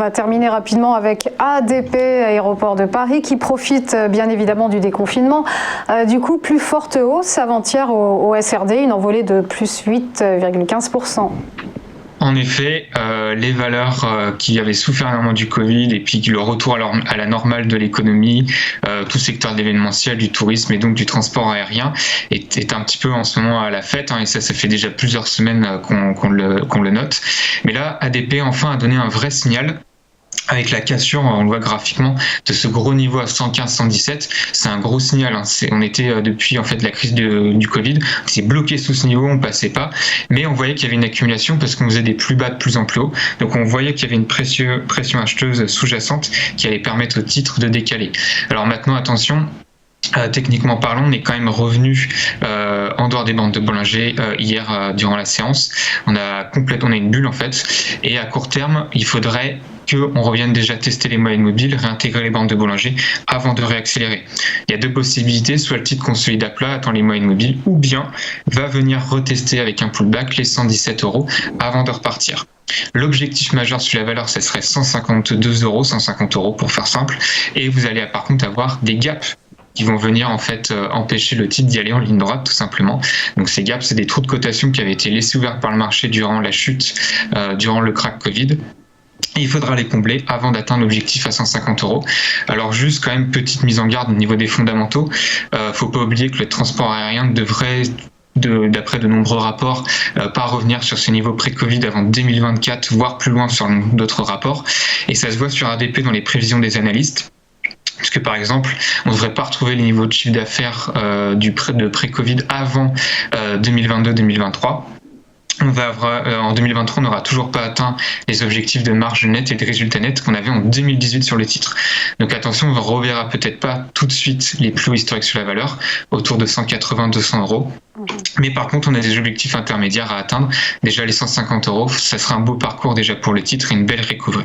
va terminer rapidement avec ADP, Aéroport de Paris, qui profite bien évidemment du déconfinement. Du coup, plus forte hausse avant-hier au SRD, une envolée de plus 8,15%. En effet, les valeurs qui avaient souffert énormément du Covid et puis le retour à la normale de l'économie, tout secteur de l'événementiel, du tourisme et donc du transport aérien est un petit peu en ce moment à la fête, et ça fait déjà plusieurs semaines qu'on le note. Mais là, ADP enfin a donné un vrai signal. Avec la cassure, on le voit graphiquement, de ce gros niveau à 115-117, c'est un gros signal. On était depuis en fait la crise du Covid, on s'est bloqué sous ce niveau, on passait pas, mais on voyait qu'il y avait une accumulation parce qu'on faisait des plus bas de plus en plus haut. Donc on voyait qu'il y avait une pression acheteuse sous-jacente qui allait permettre au titre de décaler. Alors maintenant, attention. Techniquement parlant, on est quand même revenu en dehors des bandes de Bollinger hier durant la séance. On a une bulle en fait, et à court terme, il faudrait qu'on revienne déjà tester les moyennes mobiles, réintégrer les bandes de Bollinger avant de réaccélérer. Il y a deux possibilités, soit le titre consolide à plat, attend les moyennes mobiles, ou bien va venir retester avec un pullback les 117 € avant de repartir. L'objectif majeur sur la valeur, ce serait 152 €, 150 € pour faire simple, et vous allez par contre avoir des gaps qui vont venir en fait empêcher le titre d'y aller en ligne droite tout simplement. Donc ces gaps, c'est des trous de cotation qui avaient été laissés ouverts par le marché durant la chute, durant le crack Covid. Et il faudra les combler avant d'atteindre l'objectif à 150 €. Alors juste quand même petite mise en garde au niveau des fondamentaux. Faut pas oublier que le transport aérien devrait d'après de nombreux rapports, pas revenir sur ce niveau pré-Covid avant 2024, voire plus loin sur d'autres rapports. Et ça se voit sur ADP dans les prévisions des analystes. Puisque par exemple, on ne devrait pas retrouver les niveaux de chiffre d'affaires de pré-Covid avant 2022-2023. En 2023, on n'aura toujours pas atteint les objectifs de marge nette et de résultats nets qu'on avait en 2018 sur le titre. Donc attention, on ne reverra peut-être pas tout de suite les plus hauts historiques sur la valeur, autour de 180-200 €. Mais par contre, on a des objectifs intermédiaires à atteindre. Déjà les 150 €, ça sera un beau parcours déjà pour le titre et une belle recovery.